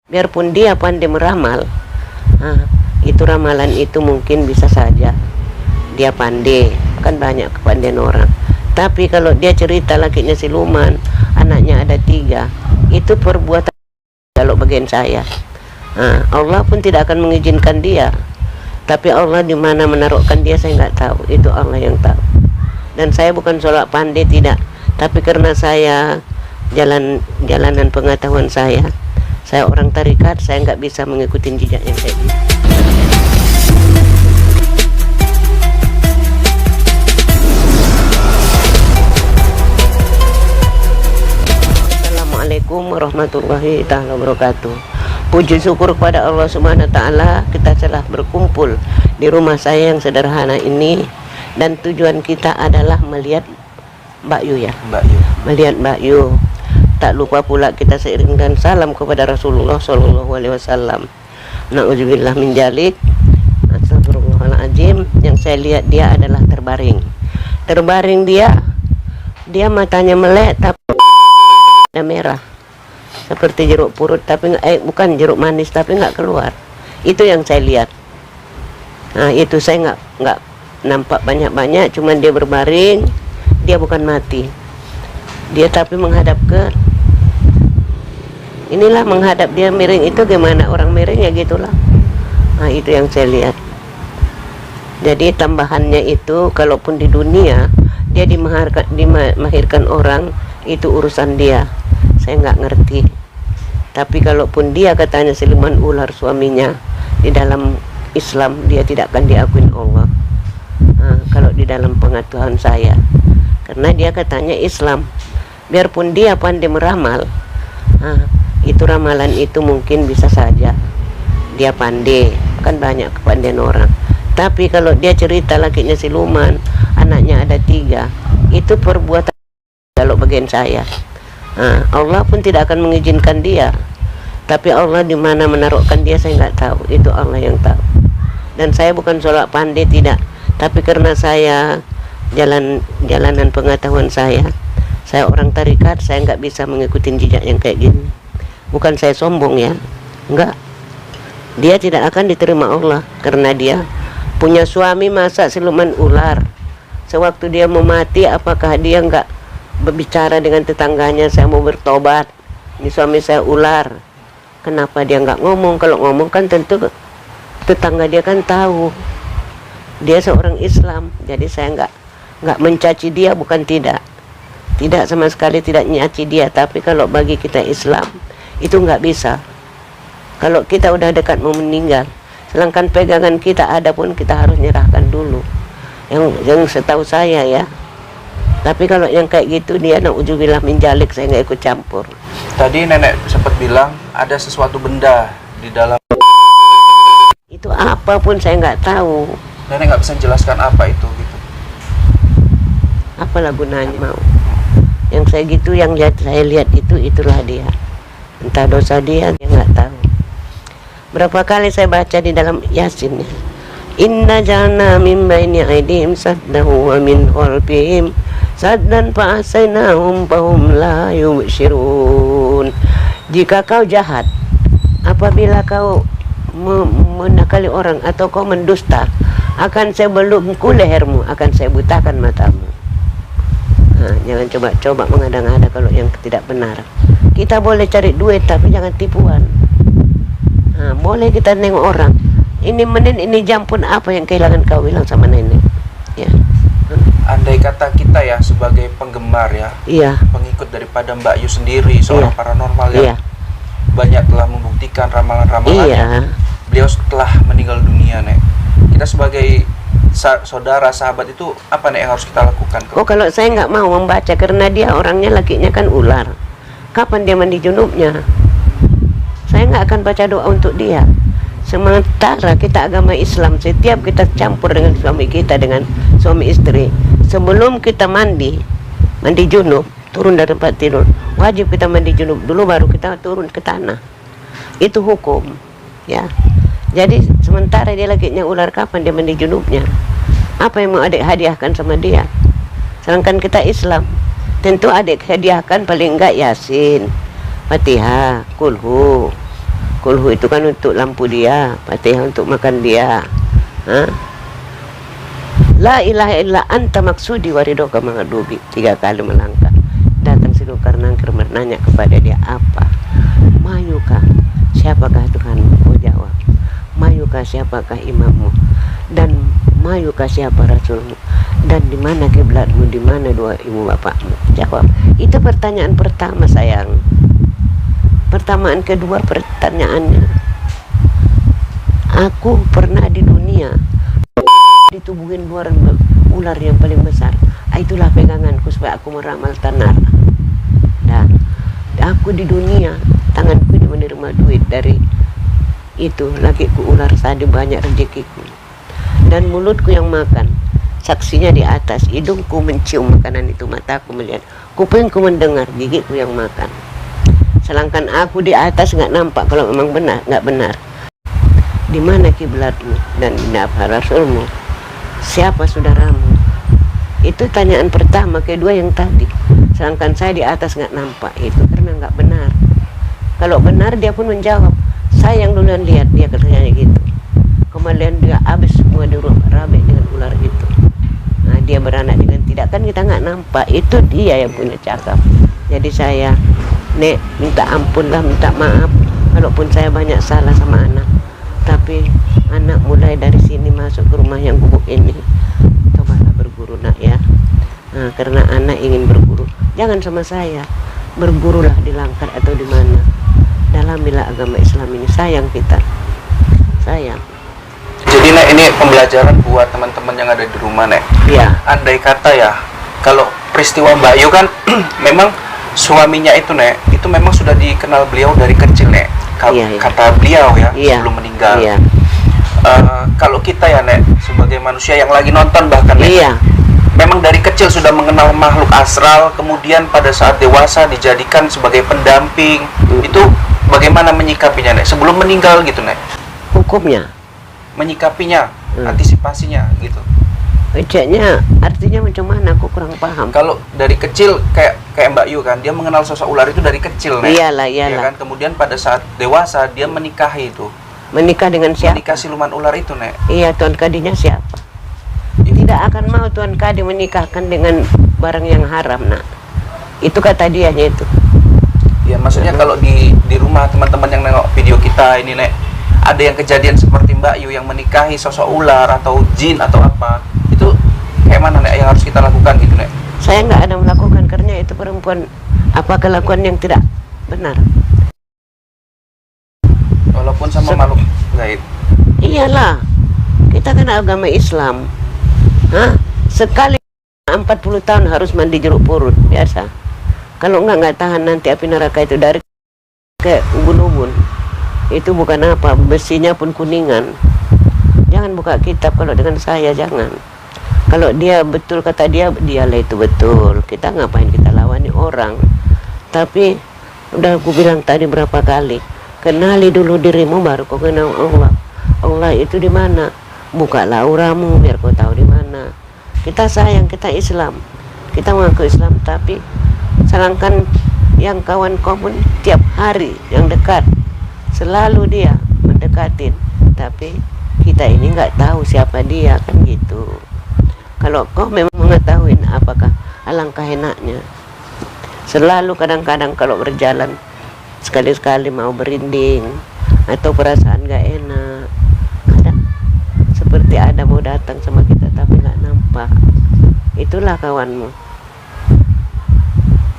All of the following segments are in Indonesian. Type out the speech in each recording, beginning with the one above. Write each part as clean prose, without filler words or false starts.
Biarpun dia pandai meramal, itu ramalan itu mungkin bisa saja dia pandai, kan banyak kepandaian orang. Tapi kalau dia cerita lakinya siluman, anaknya ada 3, itu perbuatan kalau bagian saya. Allah pun tidak akan mengizinkan dia. Tapi Allah di mana menaruhkan dia saya nggak tahu, itu Allah yang tahu. Dan saya bukan soal pandai, tidak, tapi karena saya jalanan pengetahuan saya orang tarikat, saya nggak bisa mengikuti jejak yang kayak gitu. Assalamualaikum warahmatullahi ta'ala wabarakatuh. Puji syukur kepada Allah Subhanahu wa ta'ala, kita telah berkumpul di rumah saya yang sederhana ini, dan tujuan kita adalah melihat Mbak Yu ya. Melihat Mbak Yu. Tak lupa pula kita seiringkan salam kepada Rasulullah Shallallahu Alaihi Wasallam. Na'udzubillah min dzalik. Astagfirullahaladzim. Yang saya lihat dia adalah terbaring. Dia matanya melek tapi merah, seperti jeruk purut, tapi bukan jeruk manis, tapi nggak keluar. Itu yang saya lihat. Itu saya nggak nampak banyak, cuman dia berbaring. Dia bukan mati, dia tapi menghadap ke inilah, menghadap, dia miring. Itu gimana orang miring ya gitulah. Itu yang saya lihat. Jadi tambahannya itu, kalaupun di dunia dia dimahirkan orang, itu urusan dia, saya nggak ngerti. Tapi kalaupun dia katanya siluman ular suaminya, di dalam Islam dia tidak akan diakuin Allah. Kalau di dalam pengetahuan saya, karena dia katanya Islam. Biarpun dia pandai meramal, itu ramalan itu mungkin bisa saja dia pandai, kan banyak kepandaian orang. Tapi kalau dia cerita lakinya siluman, anaknya ada 3, itu perbuatan kalau bagian saya. Allah pun tidak akan mengizinkan dia. Tapi Allah di mana menaruhkan dia saya nggak tahu, itu Allah yang tahu. Dan saya bukan soal pandai, tidak, tapi karena saya jalanan pengetahuan saya orang tarikat, saya nggak bisa mengikuti jejak yang kayak gini. Bukan saya sombong ya, enggak. Dia tidak akan diterima Allah karena dia punya suami masa siluman ular. Sewaktu dia mau mati, apakah dia nggak berbicara dengan tetangganya, saya mau bertobat, ini suami saya ular. Kenapa dia nggak ngomong? Kalau ngomong kan tentu tetangga dia kan tahu dia seorang Islam. Jadi saya nggak mencaci dia, bukan tidak sama sekali tidak nyaci dia. Tapi kalau bagi kita Islam itu nggak bisa. Kalau kita udah dekat mau meninggal, sedangkan pegangan kita ada pun kita harus nyerahkan dulu, yang setahu saya ya. Tapi kalau yang kayak gitu dia na'udzubillah min dzalik, saya nggak ikut campur. Tadi nenek sempat bilang ada sesuatu benda di dalam. Itu apapun saya nggak tahu. Nenek nggak bisa jelaskan apa itu gitu. Apalah gunanya mau. Yang saya gitu, yang saya lihat itulah dia. Entah dosa dia nggak tahu. Berapa kali saya baca di dalam Yasin ya. Inna ja'alna min baini aydihim saddahu wa min khalfihim saddan fa'asaynahum fahum la yubsirun. Jika kau jahat, apabila kau menakali orang atau kau mendusta, akan saya belungku lehermu, akan saya butakan matamu. Jangan coba-coba mengada-ngada kalau yang tidak benar. Kita boleh cari duit tapi jangan tipuan. Boleh kita nengok orang, ini menit ini jam pun, apa yang kehilangan kau bilang sama nenek ya. Andai kata kita ya sebagai penggemar ya, pengikut daripada Mbak Yu sendiri, seorang paranormal yang banyak telah membuktikan ramalan-ramalannya, beliau setelah meninggal dunia, Nek, kita sebagai saudara sahabat itu apa nih yang harus kita lakukan? Kalau saya nggak mau membaca, karena dia orangnya lakinya kan ular. Kapan dia mandi junubnya? Saya nggak akan baca doa untuk dia. Sementara kita agama Islam, setiap kita campur dengan suami kita, dengan suami istri, sebelum kita mandi junub, turun dari tempat tidur, wajib kita mandi junub dulu, baru kita turun ke tanah. Itu hukum ya. Jadi sementara dia lakinya ular, kapan dia mandi junubnya? Apa yang mau adik hadiahkan sama dia? Sedangkan kita Islam, tentu adik hadiahkan paling enggak Yasin, Fatihah, Kulhu, Kulhu itu kan untuk lampu dia, Fatihah untuk makan dia. La ilaha illa anta maksudi waridoka mengadubi. 3 kali melangkah. Datang si Dzulkarnain menanya kepada dia, apa? Mayuka, siapakah Tuhanmu? Oh jawab. Mayuka, siapakah imammu? Dan mayuka, siapa rasulmu? Dan di mana kiblatmu? Di mana 2 ibu bapakmu? Jawab. Itu pertanyaan pertama, sayang. Pertanyaan kedua, pertanyaannya, aku pernah di dunia ditubuhin 2 ular yang paling besar. Itulah peganganku supaya aku meramal tanar. Dan aku di dunia, tanganku ini menerima duit dari itu, lakiku ular tadi banyak rezekiku. Dan mulutku yang makan, saksinya di atas, hidungku mencium makanan itu, mataku melihat, kupingku mendengar, gigiku yang makan. Sedangkan aku di atas nggak nampak kalau memang benar, nggak benar. Di mana kiblatmu dan di apa rasulmu? Siapa saudaramu? Itu tanyaan pertama. Kedua yang tadi, sedangkan saya di atas nggak nampak, itu karena nggak benar. Kalau benar dia pun menjawab, saya yang duluan lihat, dia katanya gitu. Kemudian dia habis semua dirabek dengan ular itu. Nah, dia beranak dengan tidak, kan kita nggak nampak. Itu dia yang punya cakap. Jadi saya, Nek, minta ampun lah, minta maaf kalaupun saya banyak salah sama anak. Tapi anak mulai dari sini masuk ke rumah yang gubuk ini, cobalah berguru nak ya. Nah, karena anak ingin berguru, jangan sama saya, bergurulah di Langkat atau di mana. Dalamilah agama Islam ini, sayang kita, sayang. Jadi Nek, ini pembelajaran buat teman-teman yang ada di rumah, Nek. Iya. Andai kata ya, kalau peristiwa Mbak Yu kan memang suaminya itu, Nek, itu memang sudah dikenal beliau dari kecil, Nek. Kata beliau ya, sebelum meninggal. Kalau kita ya, Nek, sebagai manusia yang lagi nonton bahkan, Nek, memang dari kecil sudah mengenal makhluk astral, kemudian pada saat dewasa dijadikan sebagai pendamping. Itu bagaimana menyikapinya, Nek, sebelum meninggal gitu, Nek? Hukumnya, menyikapinya, antisipasinya gitu. Ejeknya artinya macam mana, aku kurang paham. Kalau dari kecil kayak Mbak Yu kan, dia mengenal sosok ular itu dari kecil, Nek. Iyalah. Ya kan? Kemudian pada saat dewasa dia menikahi itu. Menikah dengan siapa? Menikah siluman ular itu, Nek. Iya, Tuan Kadinya siapa? Tidak akan mau Tuan Kadi menikahkan dengan barang yang haram, nak. Itu kata dianya itu. Ya, maksudnya kalau di rumah teman-teman yang nengok video kita ini, Nek, ada yang kejadian seperti Mbak Yu yang menikahi sosok ular atau jin atau apa, itu kayak mana, Nek, yang harus kita lakukan gitu, Nek? Saya nggak ada melakukan karena itu perempuan apa kelakuan yang tidak benar. Walaupun sama makhluk gaib. Iyalah, kita kan agama Islam. Sekali 40 tahun harus mandi jeruk purut biasa. Kalau nggak tahan nanti api neraka itu dari ke ubun-ubun. Itu bukan apa, besinya pun kuningan. Jangan buka kitab kalau dengan saya, jangan. Kalau dia betul kata dia, dialah itu betul. Kita ngapain kita lawani orang? Tapi udah aku bilang tadi berapa kali, kenali dulu dirimu baru kau kenal Allah. Allah itu di mana? Bukalah auramu biar kau tahu di mana. Kita sayang, kita Islam, kita mengaku Islam, tapi sedangkan yang kawan kau pun tiap hari yang dekat selalu dia mendekatin, tapi kita ini nggak tahu siapa dia, kan gitu. Kalau kau memang mengetahui, apakah alangkah enaknya. Selalu kadang-kadang kalau berjalan sekali-sekali mau berinding atau perasaan nggak enak, ada seperti ada mau datang sama kita tapi nggak nampak. Itulah kawanmu,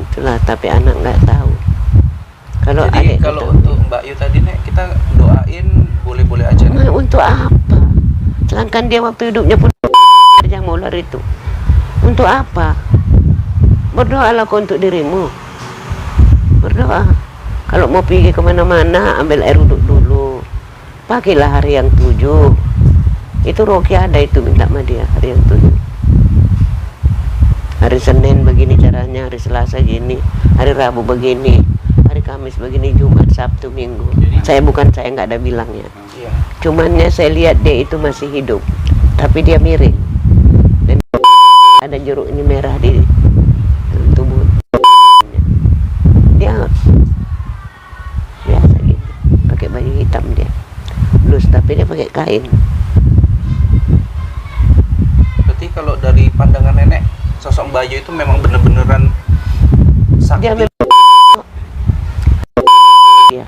itulah, tapi anak nggak tahu. Jadi kalau untuk Mbak Yu tadi, Nek, kita doain boleh-boleh aja, Nek. Untuk apa? Sedangkan dia waktu hidupnya pun yang ular itu. Untuk apa? Berdoalah kau untuk dirimu. Berdoa. Kalau mau pergi kemana-mana, ambil air wuduk dulu. Pakailah hari yang 7. Itu Roki ada itu minta sama dia hari yang 7. Hari Senin begini caranya, hari Selasa gini, hari Rabu begini, hari Kamis begini, Jumat, Sabtu, Minggu. Saya nggak ada bilangnya. Cumannya saya lihat dia itu masih hidup, tapi dia miring dan ada jeruknya merah di tubuh. Dia biasa gitu, pakai baju dia itu memang bener-beneran sakti. Dia memang ya.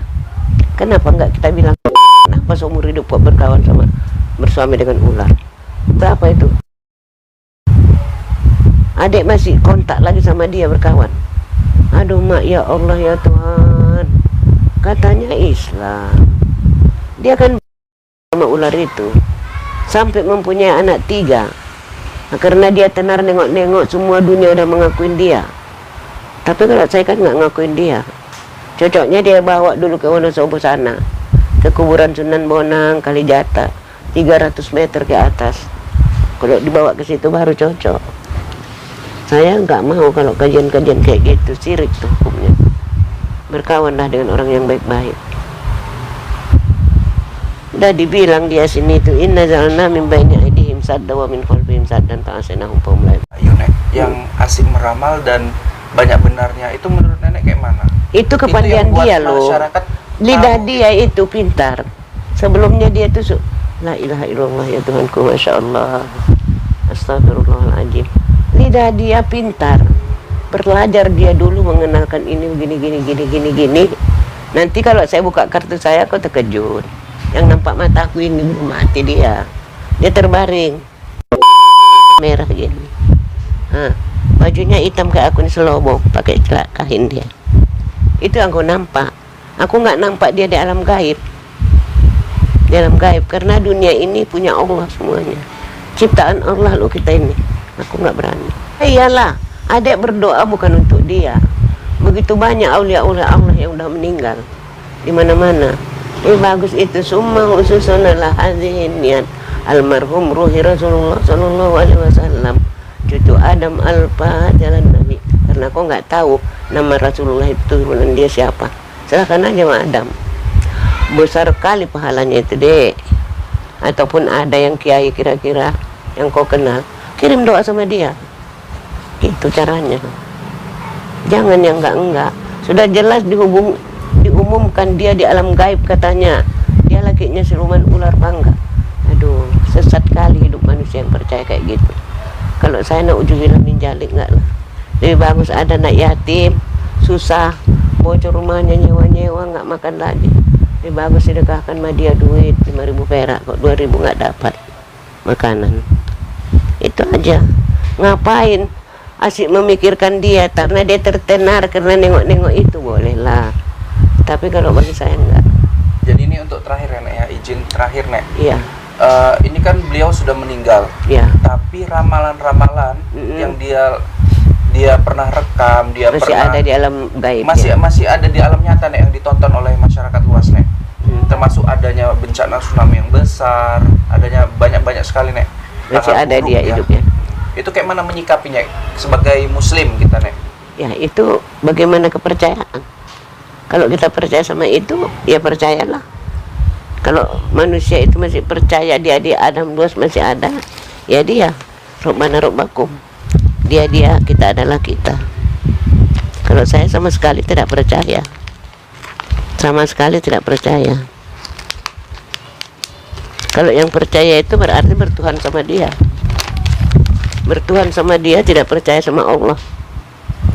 Kenapa nggak kita bilang kenapa seumur hidup kok berkawan sama bersuami dengan ular? Berapa itu? Adik masih kontak lagi sama dia berkawan. Aduh mak, ya Allah ya Tuhan, katanya Islam. Dia kan sama ular itu sampai mempunyai anak 3. Nah, karena dia tenar nengok-nengok semua dunia udah mengakuin dia. Tapi kalau saya kan nggak ngakuin dia. Cocoknya dia bawa dulu ke Wonosobo sana, ke kuburan Sunan Bonang Kalijata, 300 meter ke atas. Kalau dibawa ke situ baru cocok. Saya nggak mau kalau kajian-kajian kayak gitu, syirik tuh hukumnya. Berkawanlah dengan orang yang baik-baik. Udah dibilang dia sini itu, inna zalna min baini aydihim sadda wa min khalfihim saddan fa'asinahum fahum la yubsirun. Ayo Nek, yang asik meramal dan banyak benarnya itu menurut Nenek kayak mana? Itu kepandaian dia loh. Lidah tahu. dia itu pintar. Sebelumnya dia itu la ilaha illallah ya Tuhanku, masya Allah, astagfirullahaladzim. Lidah dia pintar. Belajar dia dulu mengenalkan ini gini. Nanti kalau saya buka kartu saya, kok terkejut. Yang nampak mataku ini belum mati dia. Dia terbaring merah gini. Bajunya hitam kayak aku ini selobong, pakai celak kain dia. Itu yang aku nampak. Aku nggak nampak dia di alam gaib. Di alam gaib, karena dunia ini punya Allah semuanya. Ciptaan Allah loh kita ini. Aku nggak berani. Iyalah, adik berdoa bukan untuk dia. Begitu banyak aulia-aulia Allah yang udah meninggal di mana-mana. Bagus itu, summa khususunalah hadihin niat almarhum ruhi Rasulullah sallallahu alaihi wasallam, cucu Adam al-Fatiha Nabi. Karena kau nggak tahu nama Rasulullah itu turunan dia siapa, serahkan aja sama Adam. Besar kali pahalanya itu dek. Ataupun ada yang kiai kira-kira yang kau kenal, kirim doa sama dia. Itu caranya. Jangan yang enggak. Sudah jelas diumumkan dia di alam gaib katanya. Dia lakinya siluman ular bangga. Aduh, sesat kali hidup manusia yang percaya kayak gitu. Kalau saya na'udzubillah min dzalik enggak lah. Lebih bagus ada anak yatim, susah, bocor rumahnya nyewa-nyewa, nggak makan lagi. Lebih bagus sedekahkan sama dia duit 5.000 perak, kok 2.000 nggak dapat makanan. Itu aja. Ngapain asik memikirkan dia karena dia tertenar karena nengok-nengok itu, bolehlah. Tapi kalau bagi saya enggak. Jadi ini untuk terakhir ya Nek ya, izin terakhir Nek. Iya. Ini kan beliau sudah meninggal. Iya. Tapi ramalan-ramalan yang dia pernah rekam, dia masih pernah ada di alam gaib. masih ada di alam nyata Nek, yang ditonton oleh masyarakat luas Nek. Termasuk adanya bencana tsunami yang besar, adanya banyak sekali Nek. Masih ada dia hidupnya. Itu kayak mana menyikapinya sebagai muslim kita Nek? Ya itu bagaimana kepercayaan. Kalau kita percaya sama itu, ya percayalah. Kalau manusia itu masih percaya dia di Adam luas masih ada, ya dia Rabbana Rabbakum. Dia kita adalah kita. Kalau saya sama sekali tidak percaya. Sama sekali tidak percaya. Kalau yang percaya itu berarti bertuhan sama dia. Bertuhan sama dia, tidak percaya sama Allah.